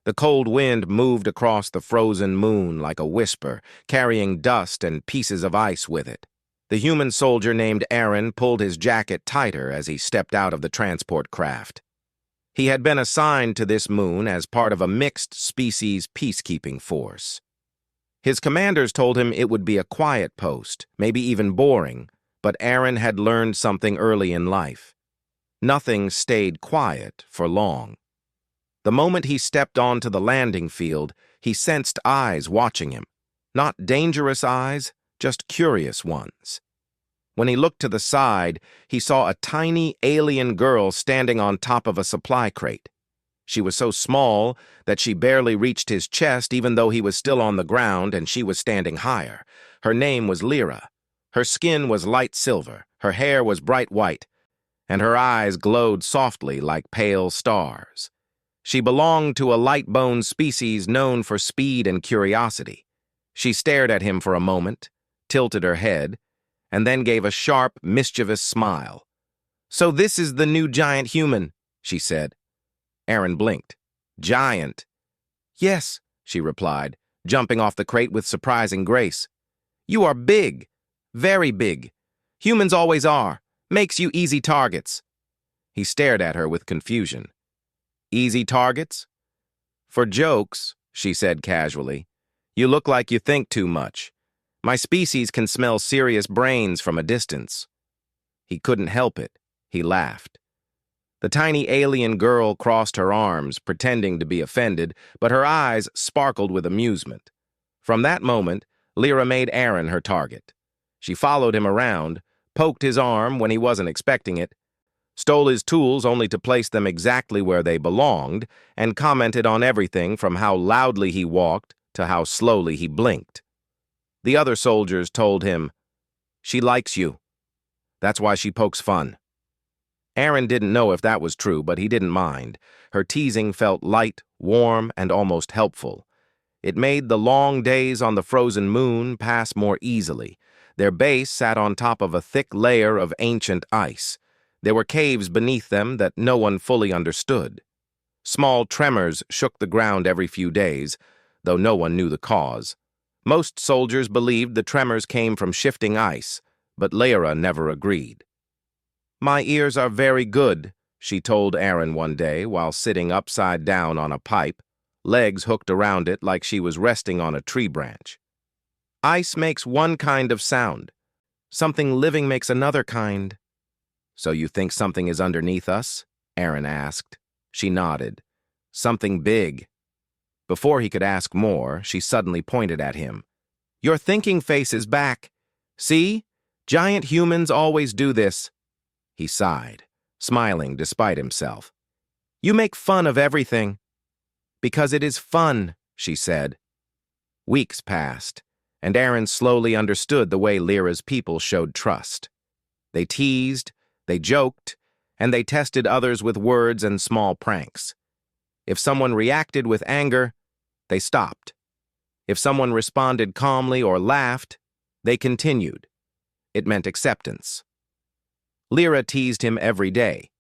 The cold wind moved across the frozen moon like a whisper, carrying dust and pieces of ice with it. The human soldier named Aaron pulled his jacket tighter as he stepped out of the transport craft. He had been assigned to this moon as part of a mixed-species peacekeeping force. His commanders told him it would be a quiet post, maybe even boring, but Aaron had learned something early in life. Nothing stayed quiet for long. The moment he stepped onto the landing field, he sensed eyes watching him. Not dangerous eyes, just curious ones. When he looked to the side, he saw a tiny alien girl standing on top of a supply crate. She was so small that she barely reached his chest even though he was still on the ground and she was standing higher. Her name was Lyra. Her skin was light silver, her hair was bright white, and her eyes glowed softly like pale stars. She belonged to a light-bone species known for speed and curiosity. She stared at him for a moment, tilted her head, and then gave a sharp, mischievous smile. "So this is the new giant human," she said. Aaron blinked. "Giant?" "Yes," she replied, jumping off the crate with surprising grace. "You are big, very big. Humans always are. Makes you easy targets." He stared at her with confusion. "Easy targets?" "For jokes," she said casually. "You look like you think too much. My species can smell serious brains from a distance." He couldn't help it. He laughed. The tiny alien girl crossed her arms, pretending to be offended, but her eyes sparkled with amusement. From that moment, Lyra made Aaron her target. She followed him around, poked his arm when he wasn't expecting it, stole his tools only to place them exactly where they belonged, and commented on everything from how loudly he walked to how slowly he blinked. The other soldiers told him, "She likes you. That's why she pokes fun." Aaron didn't know if that was true, but he didn't mind. Her teasing felt light, warm, and almost helpful. It made the long days on the frozen moon pass more easily. Their base sat on top of a thick layer of ancient ice. There were caves beneath them that no one fully understood. Small tremors shook the ground every few days, though no one knew the cause. Most soldiers believed the tremors came from shifting ice, but Lyra never agreed. "My ears are very good," she told Aaron one day while sitting upside down on a pipe, legs hooked around it like she was resting on a tree branch. "Ice makes one kind of sound. Something living makes another kind." "So you think something is underneath us?" Aaron asked. She nodded. "Something big." Before he could ask more, she suddenly pointed at him. "Your thinking face is back. See? Giant humans always do this." He sighed, smiling despite himself. "You make fun of everything." "Because it is fun," she said. Weeks passed, and Aaron slowly understood the way Lyra's people showed trust. They teased, they joked, and they tested others with words and small pranks. If someone reacted with anger, they stopped. If someone responded calmly or laughed, they continued. It meant acceptance. Lyra teased him every day.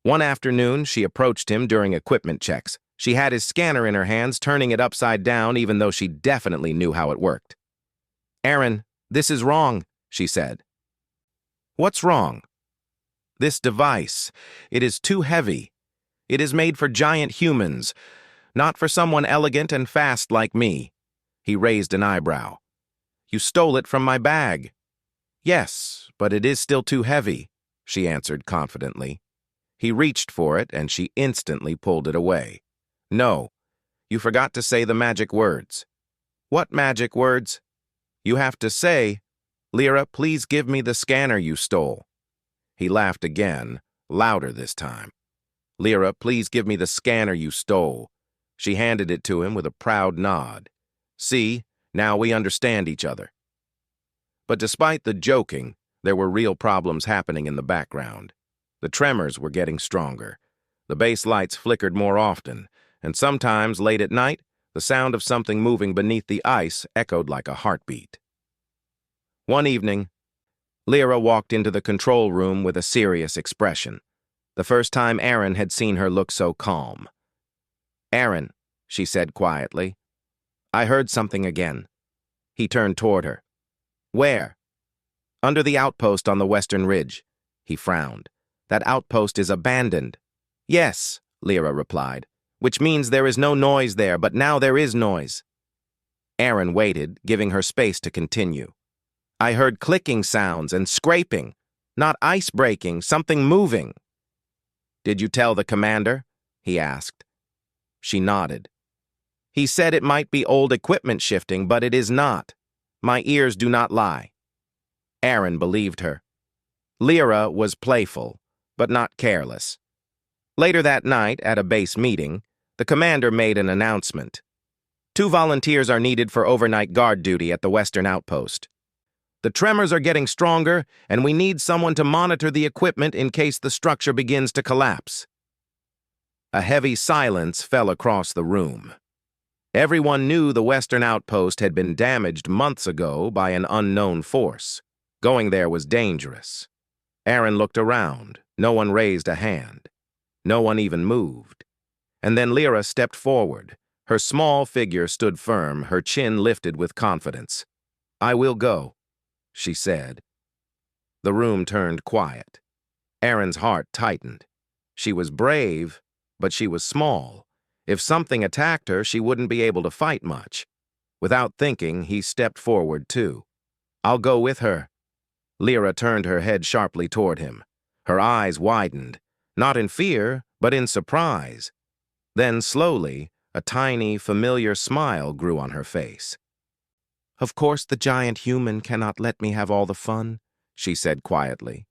One afternoon, she approached him during equipment checks. She had his scanner in her hands, turning it upside down even though she definitely knew how it worked. "Aaron, this is wrong," she said. "What's wrong?" "This device. It is too heavy. It is made for giant humans, not for someone elegant and fast like me." He raised an eyebrow. "You stole it from my bag." "Yes, but it is still too heavy," she answered confidently. He reached for it, and she instantly pulled it away. "No, you forgot to say the magic words." "What magic words?" "You have to say, 'Lyra, please give me the scanner you stole.'" He laughed again, louder this time. "Lyra, please give me the scanner you stole." She handed it to him with a proud nod. "See, now we understand each other." But despite the joking, there were real problems happening in the background. The tremors were getting stronger. The base lights flickered more often, and sometimes, late at night, the sound of something moving beneath the ice echoed like a heartbeat. One evening, Lyra walked into the control room with a serious expression. The first time Aaron had seen her look so calm. "Aaron," she said quietly. I heard something again. He turned toward her. Where? Under the outpost on the western ridge. He frowned. That outpost is abandoned. Yes, Lyra replied, which means there is no noise there, but now there is noise. Aaron waited, giving her space to continue. I heard clicking sounds and scraping. Not ice breaking, something moving. Did you tell the commander? He asked. She nodded. He said it might be old equipment shifting, but it is not. My ears do not lie. Aaron believed her. Lyra was playful, but not careless. Later that night, at a base meeting, the commander made an announcement. 2 volunteers are needed for overnight guard duty at the western outpost. The tremors are getting stronger, and we need someone to monitor the equipment in case the structure begins to collapse. A heavy silence fell across the room. Everyone knew the western outpost had been damaged months ago by an unknown force. Going there was dangerous. Aaron looked around. No one raised a hand. No one even moved. And then Lyra stepped forward. Her small figure stood firm, her chin lifted with confidence. I will go, she said. The room turned quiet. Aaron's heart tightened. She was brave, but she was small. If something attacked her, she wouldn't be able to fight much. Without thinking, he stepped forward too. I'll go with her. Lyra turned her head sharply toward him. Her eyes widened, not in fear, but in surprise. Then slowly, a tiny, familiar smile grew on her face. Of course the giant human cannot let me have all the fun, she said quietly.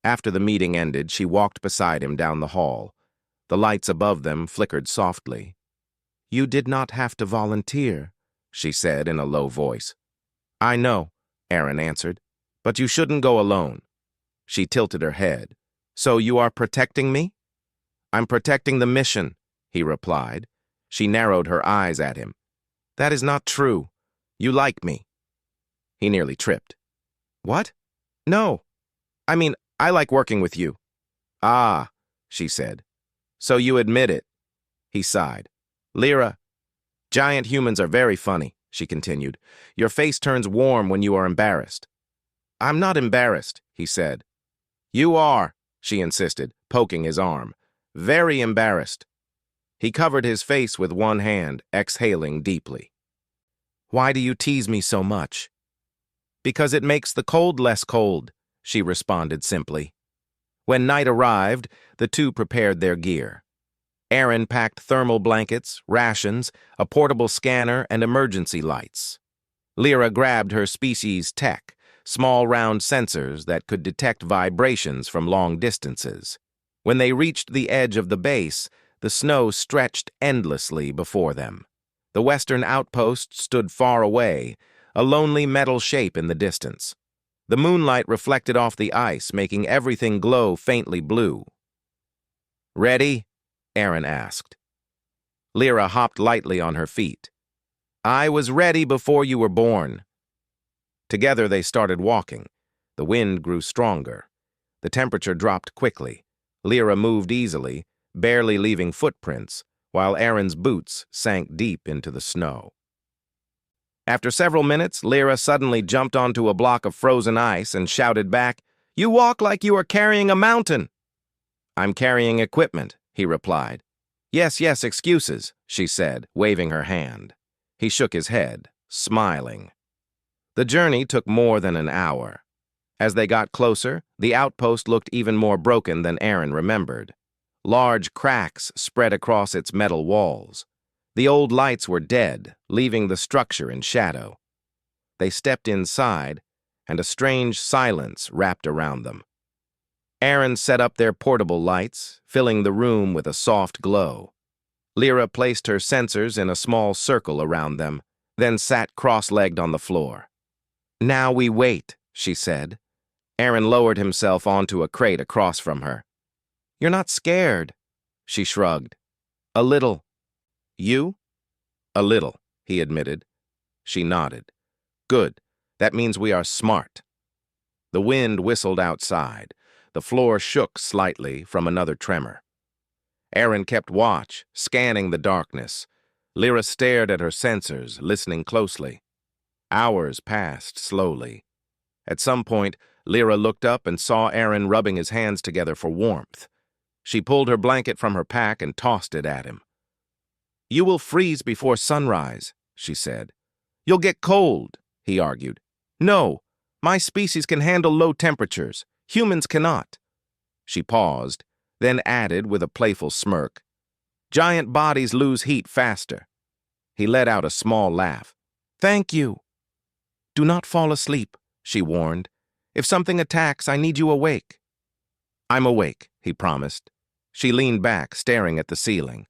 After the meeting ended, she walked beside him down the hall. The lights above them flickered softly. You did not have to volunteer, she said in a low voice. I know, Aaron answered, but you shouldn't go alone. She tilted her head. So you are protecting me? I'm protecting the mission, he replied. She narrowed her eyes at him. That is not true. You like me. He nearly tripped. What? No. I mean, I like working with you. Ah, she said. So you admit it. He sighed. Lyra, giant humans are very funny, she continued. Your face turns warm when you are embarrassed. I'm not embarrassed, he said. You are, she insisted, poking his arm. Very embarrassed. He covered his face with one hand, exhaling deeply. Why do you tease me so much? Because it makes the cold less cold, she responded simply. When night arrived, the two prepared their gear. Aaron packed thermal blankets, rations, a portable scanner, and emergency lights. Lyra grabbed her species tech, small round sensors that could detect vibrations from long distances. When they reached the edge of the base, the snow stretched endlessly before them. The western outpost stood far away, a lonely metal shape in the distance. The moonlight reflected off the ice, making everything glow faintly blue. Ready? Aaron asked. Lyra hopped lightly on her feet. I was ready before you were born. Together they started walking. The wind grew stronger. The temperature dropped quickly. Lyra moved easily, barely leaving footprints, while Aaron's boots sank deep into the snow. After several minutes, Lyra suddenly jumped onto a block of frozen ice and shouted back, You walk like you are carrying a mountain. I'm carrying equipment, he replied. Yes, excuses, she said, waving her hand. He shook his head, smiling. The journey took more than an hour. As they got closer, the outpost looked even more broken than Aaron remembered. Large cracks spread across its metal walls. The old lights were dead, leaving the structure in shadow. They stepped inside, and a strange silence wrapped around them. Aaron set up their portable lights, filling the room with a soft glow. Lyra placed her sensors in a small circle around them, then sat cross-legged on the floor. Now we wait, she said. Aaron lowered himself onto a crate across from her. You're not scared, she shrugged. A little. You? A little, he admitted. She nodded. Good. That means we are smart. The wind whistled outside. The floor shook slightly from another tremor. Aaron kept watch, scanning the darkness. Lyra stared at her sensors, listening closely. Hours passed slowly. At some point, Lyra looked up and saw Aaron rubbing his hands together for warmth. She pulled her blanket from her pack and tossed it at him. "You will freeze before sunrise," she said. "You'll get cold," he argued. "No, my species can handle low temperatures. Humans cannot." She paused, then added with a playful smirk, "Giant bodies lose heat faster." He let out a small laugh. "Thank you." "Do not fall asleep," she warned. "If something attacks, I need you awake." "I'm awake," he promised. She leaned back, staring at the ceiling.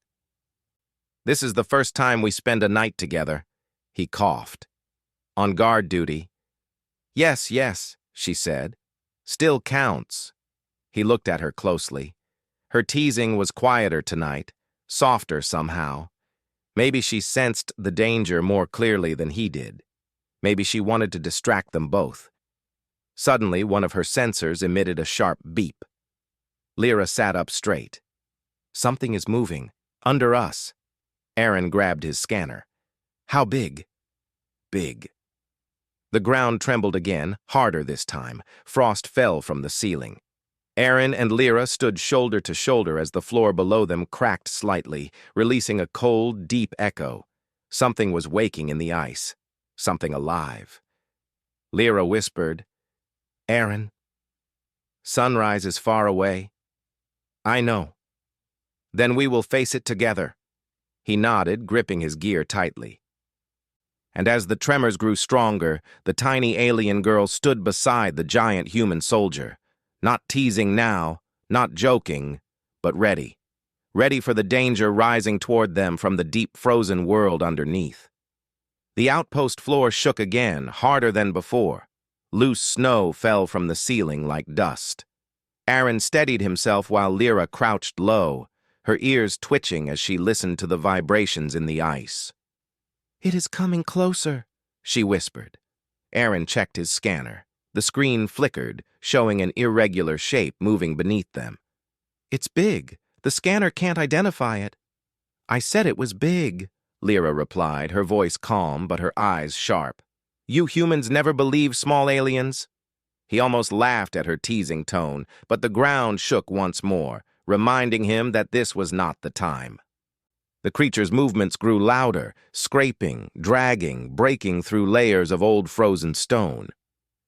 "This is the first time we spend a night together," he coughed. "On guard duty." "Yes, yes," she said. "Still counts." He looked at her closely. Her teasing was quieter tonight, softer somehow. Maybe she sensed the danger more clearly than he did. Maybe she wanted to distract them both. Suddenly, one of her sensors emitted a sharp beep. Lyra sat up straight. "Something is moving. Under us." Aaron grabbed his scanner. "How big?" "Big." The ground trembled again, harder this time. Frost fell from the ceiling. Aaron and Lyra stood shoulder to shoulder as the floor below them cracked slightly, releasing a cold, deep echo. Something was waking in the ice. Something alive. Lyra whispered, "Aaron, sunrise is far away." "I know." "Then we will face it together." He nodded, gripping his gear tightly. And as the tremors grew stronger, the tiny alien girl stood beside the giant human soldier. Not teasing now, not joking, but ready. Ready for the danger rising toward them from the deep frozen world underneath. The outpost floor shook again, harder than before. Loose snow fell from the ceiling like dust. Aaron steadied himself while Lyra crouched low, her ears twitching as she listened to the vibrations in the ice. "It is coming closer," she whispered. Aaron checked his scanner. The screen flickered, showing an irregular shape moving beneath them. "It's big. The scanner can't identify it." "I said it was big," Lyra replied, her voice calm but her eyes sharp. "You humans never believe small aliens?" He almost laughed at her teasing tone, but the ground shook once more, reminding him that this was not the time. The creature's movements grew louder, scraping, dragging, breaking through layers of old frozen stone.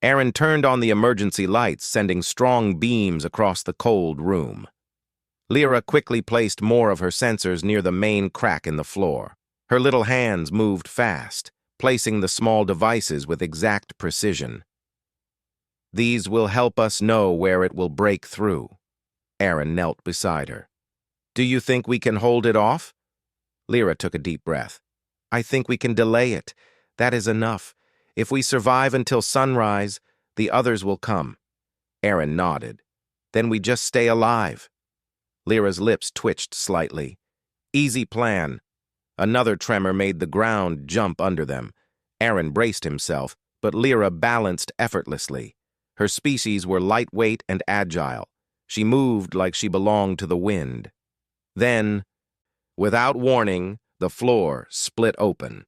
Aaron turned on the emergency lights, sending strong beams across the cold room. Lyra quickly placed more of her sensors near the main crack in the floor. Her little hands moved fast, placing the small devices with exact precision. "These will help us know where it will break through." Aaron knelt beside her. "Do you think we can hold it off?" Lyra took a deep breath. "I think we can delay it. That is enough. If we survive until sunrise, the others will come." Aaron nodded. "Then we just stay alive." Lyra's lips twitched slightly. "Easy plan." Another tremor made the ground jump under them. Aaron braced himself, but Lyra balanced effortlessly. Her species were lightweight and agile. She moved like she belonged to the wind. Then, without warning, the floor split open.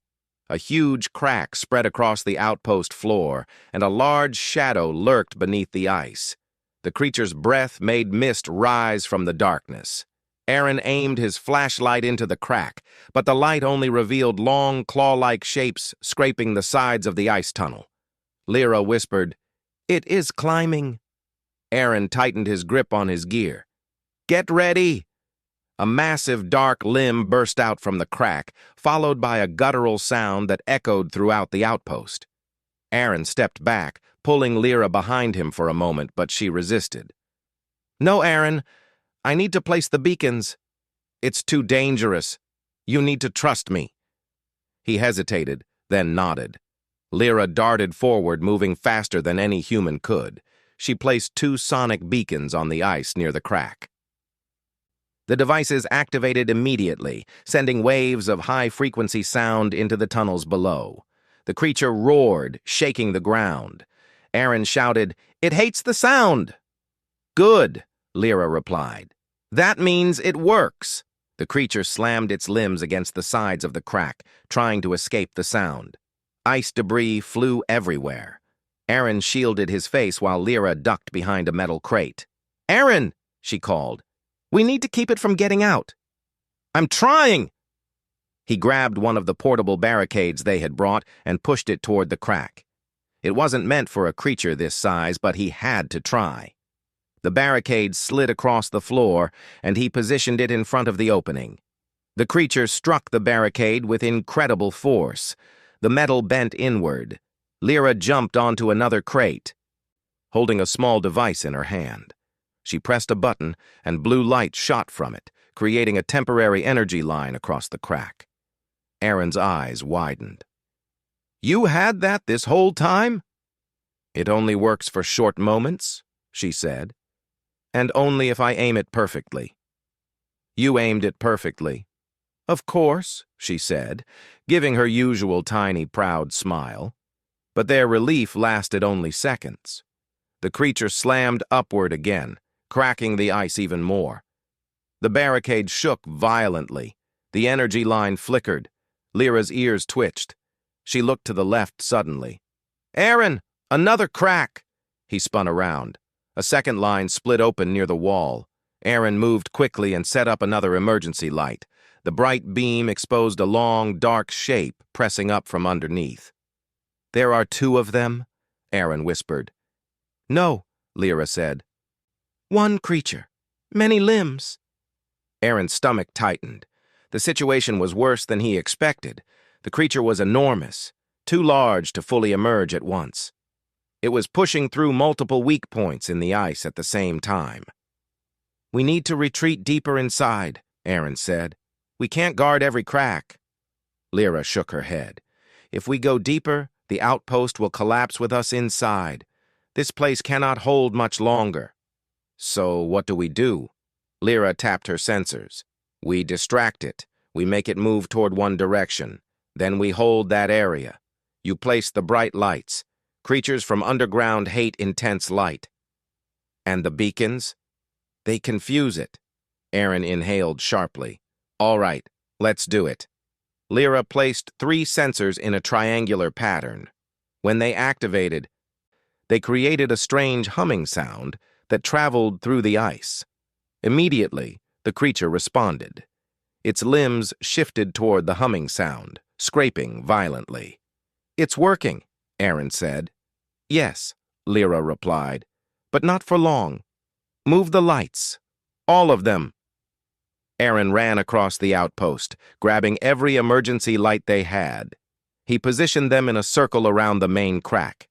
A huge crack spread across the outpost floor, and a large shadow lurked beneath the ice. The creature's breath made mist rise from the darkness. Aaron aimed his flashlight into the crack, but the light only revealed long, claw-like shapes scraping the sides of the ice tunnel. Lyra whispered, "It is climbing." Aaron tightened his grip on his gear. "Get ready!" A massive dark limb burst out from the crack, followed by a guttural sound that echoed throughout the outpost. Aaron stepped back, pulling Lyra behind him for a moment, but she resisted. "No, Aaron. I need to place the beacons." "It's too dangerous. You need to trust me." He hesitated, then nodded. Lyra darted forward, moving faster than any human could. She placed 2 sonic beacons on the ice near the crack. The devices activated immediately, sending waves of high-frequency sound into the tunnels below. The creature roared, shaking the ground. Aaron shouted, "It hates the sound!" "Good," Lyra replied. "That means it works." The creature slammed its limbs against the sides of the crack, trying to escape the sound. Ice debris flew everywhere. Aaron shielded his face while Lyra ducked behind a metal crate. "Aaron!" she called. "We need to keep it from getting out." "I'm trying!" He grabbed one of the portable barricades they had brought and pushed it toward the crack. It wasn't meant for a creature this size, but he had to try. The barricade slid across the floor, and he positioned it in front of the opening. The creature struck the barricade with incredible force. The metal bent inward. Lyra jumped onto another crate, holding a small device in her hand. She pressed a button, and blue light shot from it, creating a temporary energy line across the crack. Aaron's eyes widened. "You had that this whole time?" "It only works for short moments," she said. "And only if I aim it perfectly." "You aimed it perfectly." "Of course," she said, giving her usual tiny, proud smile. But their relief lasted only seconds. The creature slammed upward again, cracking the ice even more. The barricade shook violently. The energy line flickered. Lyra's ears twitched. She looked to the left suddenly. "Aaron, another crack!" He spun around. A second line split open near the wall. Aaron moved quickly and set up another emergency light. The bright beam exposed a long, dark shape pressing up from underneath. "There are two of them?" Aaron whispered. "No," Lyra said. "One creature. Many limbs." Aaron's stomach tightened. The situation was worse than he expected. The creature was enormous, too large to fully emerge at once. It was pushing through multiple weak points in the ice at the same time. "We need to retreat deeper inside," Aaron said. "We can't guard every crack." Lyra shook her head. "If we go deeper, the outpost will collapse with us inside. This place cannot hold much longer." "So what do we do?" Lyra tapped her sensors. "We distract it. We make it move toward one direction. Then we hold that area. You place the bright lights. Creatures from underground hate intense light." "And the beacons?" "They confuse it." Aaron inhaled sharply. "All right, let's do it." Lyra placed 3 sensors in a triangular pattern. When they activated, they created a strange humming sound that traveled through the ice. Immediately, the creature responded. Its limbs shifted toward the humming sound, scraping violently. "It's working," Aaron said. "Yes," Lyra replied, "but not for long. Move the lights. All of them." Aaron ran across the outpost, grabbing every emergency light they had. He positioned them in a circle around the main crack.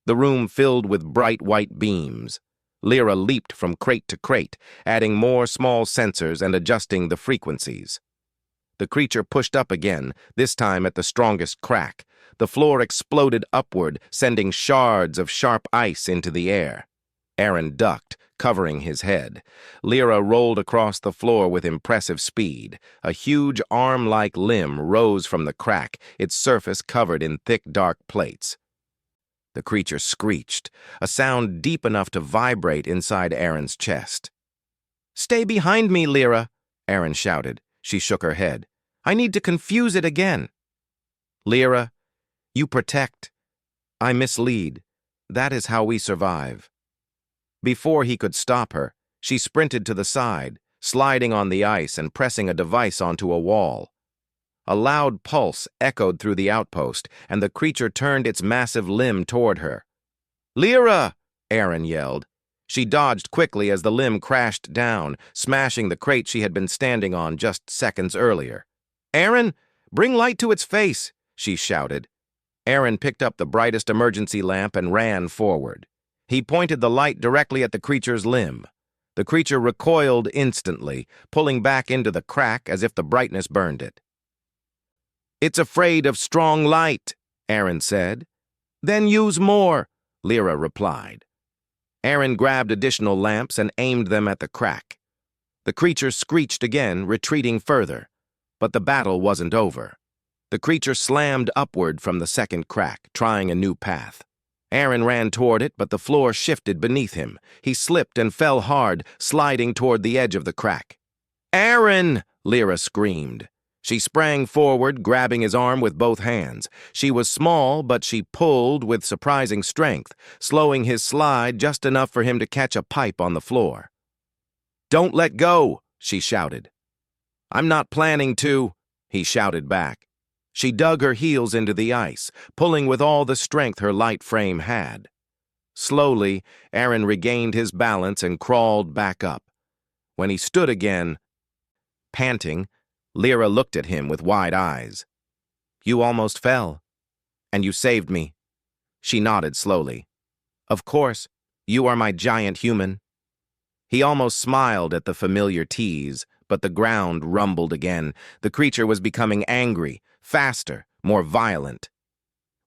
The room filled with bright white beams. Lyra leaped from crate to crate, adding more small sensors and adjusting the frequencies. The creature pushed up again, this time at the strongest crack. The floor exploded upward, sending shards of sharp ice into the air. Aaron ducked, covering his head. Lyra rolled across the floor with impressive speed. A huge arm-like limb rose from the crack, its surface covered in thick, dark plates. The creature screeched, a sound deep enough to vibrate inside Aaron's chest. "Stay behind me, Lyra," Aaron shouted. She shook her head. "I need to confuse it again." "Lyra, you protect. I mislead. That is how we survive." Before he could stop her, she sprinted to the side, sliding on the ice and pressing a device onto a wall. A loud pulse echoed through the outpost, and the creature turned its massive limb toward her. "Lyra!" Aaron yelled. She dodged quickly as the limb crashed down, smashing the crate she had been standing on just seconds earlier. "Aaron, bring light to its face!" she shouted. Aaron picked up the brightest emergency lamp and ran forward. He pointed the light directly at the creature's limb. The creature recoiled instantly, pulling back into the crack as if the brightness burned it. "It's afraid of strong light," Aaron said. "Then use more," Lyra replied. Aaron grabbed additional lamps and aimed them at the crack. The creature screeched again, retreating further. But the battle wasn't over. The creature slammed upward from the second crack, trying a new path. Aaron ran toward it, but the floor shifted beneath him. He slipped and fell hard, sliding toward the edge of the crack. "Aaron!" Lyra screamed. She sprang forward, grabbing his arm with both hands. She was small, but she pulled with surprising strength, slowing his slide just enough for him to catch a pipe on the floor. "Don't let go," she shouted. "I'm not planning to," he shouted back. She dug her heels into the ice, pulling with all the strength her light frame had. Slowly, Aaron regained his balance and crawled back up. When he stood again, panting, Lyra looked at him with wide eyes. "You almost fell, and you saved me." She nodded slowly. "Of course, you are my giant human." He almost smiled at the familiar tease, but the ground rumbled again. The creature was becoming angry, faster, more violent.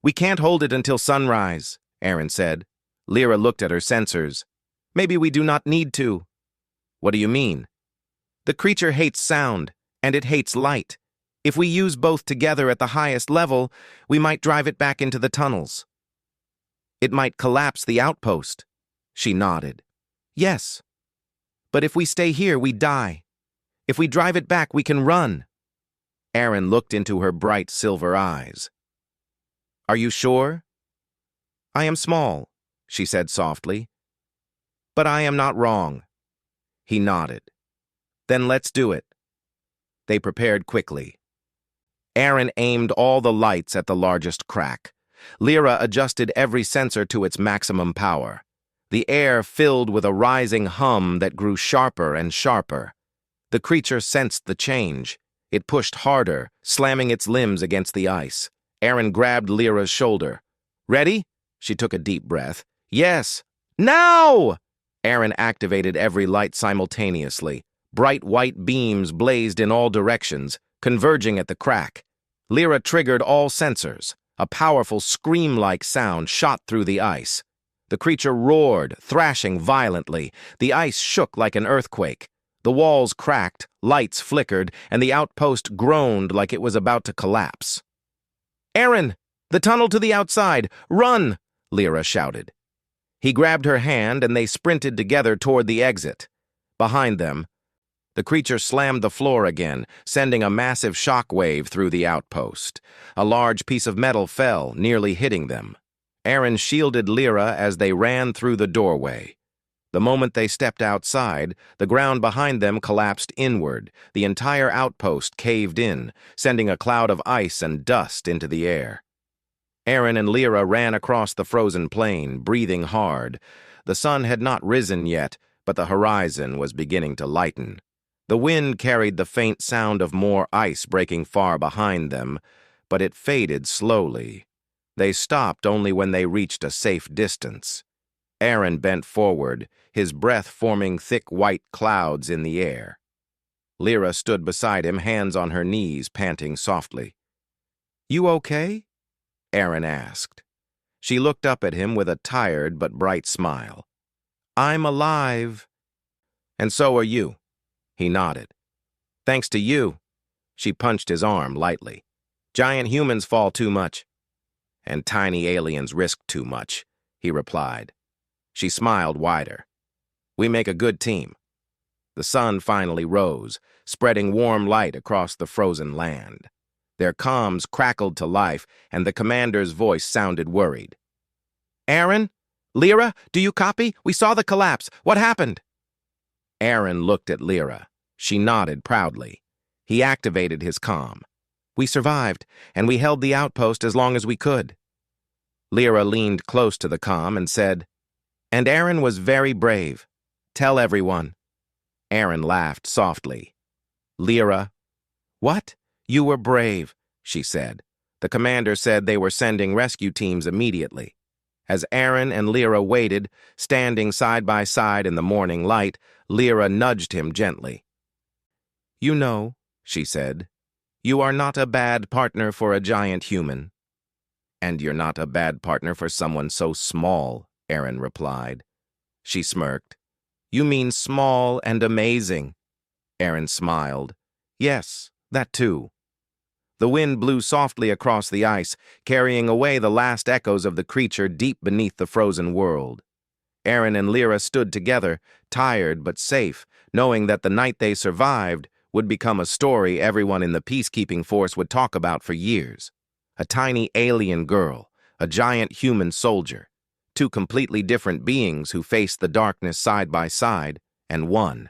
"We can't hold it until sunrise," Aaron said. Lyra looked at her sensors. "Maybe we do not need to." "What do you mean?" "The creature hates sound, and it hates light. If we use both together at the highest level, we might drive it back into the tunnels." "It might collapse the outpost." She nodded. "Yes. But if we stay here, we die. If we drive it back, we can run." Aaron looked into her bright silver eyes. "Are you sure?" "I am small," she said softly. "But I am not wrong." He nodded. "Then let's do it." They prepared quickly. Aaron aimed all the lights at the largest crack. Lyra adjusted every sensor to its maximum power. The air filled with a rising hum that grew sharper and sharper. The creature sensed the change. It pushed harder, slamming its limbs against the ice. Aaron grabbed Lyra's shoulder. "Ready?" She took a deep breath. "Yes. Now!" Aaron activated every light simultaneously. Bright white beams blazed in all directions, converging at the crack. Lyra triggered all sensors. A powerful scream-like sound shot through the ice. The creature roared, thrashing violently. The ice shook like an earthquake. The walls cracked, lights flickered, and the outpost groaned like it was about to collapse. "Aaron! The tunnel to the outside! Run!" Lyra shouted. He grabbed her hand and they sprinted together toward the exit. Behind them, the creature slammed the floor again, sending a massive shock wave through the outpost. A large piece of metal fell, nearly hitting them. Aaron shielded Lyra as they ran through the doorway. The moment they stepped outside, the ground behind them collapsed inward. The entire outpost caved in, sending a cloud of ice and dust into the air. Aaron and Lyra ran across the frozen plain, breathing hard. The sun had not risen yet, but the horizon was beginning to lighten. The wind carried the faint sound of more ice breaking far behind them, but it faded slowly. They stopped only when they reached a safe distance. Aaron bent forward, his breath forming thick white clouds in the air. Lyra stood beside him, hands on her knees, panting softly. "You okay?" Aaron asked. She looked up at him with a tired but bright smile. "I'm alive." "And so are you." He nodded. "Thanks to you." She punched his arm lightly. "Giant humans fall too much." "And tiny aliens risk too much," he replied. She smiled wider. "We make a good team." The sun finally rose, spreading warm light across the frozen land. Their comms crackled to life, and the commander's voice sounded worried. "Aaron? Lyra, do you copy? We saw the collapse. What happened?" Aaron looked at Lyra. She nodded proudly. He activated his comm. "We survived, and we held the outpost as long as we could." Lyra leaned close to the comm and said, "And Aaron was very brave. Tell everyone." Aaron laughed softly. "Lyra." "What? You were brave," she said. The commander said they were sending rescue teams immediately. As Aaron and Lyra waited, standing side by side in the morning light, Lyra nudged him gently. "You know," she said, "you are not a bad partner for a giant human." "And you're not a bad partner for someone so small," Aaron replied. She smirked. "You mean small and amazing." Aaron smiled. "Yes, that too." The wind blew softly across the ice, carrying away the last echoes of the creature deep beneath the frozen world. Aaron and Lyra stood together, tired but safe, knowing that the night they survived would become a story everyone in the peacekeeping force would talk about for years. A tiny alien girl, a giant human soldier, two completely different beings who faced the darkness side by side and won.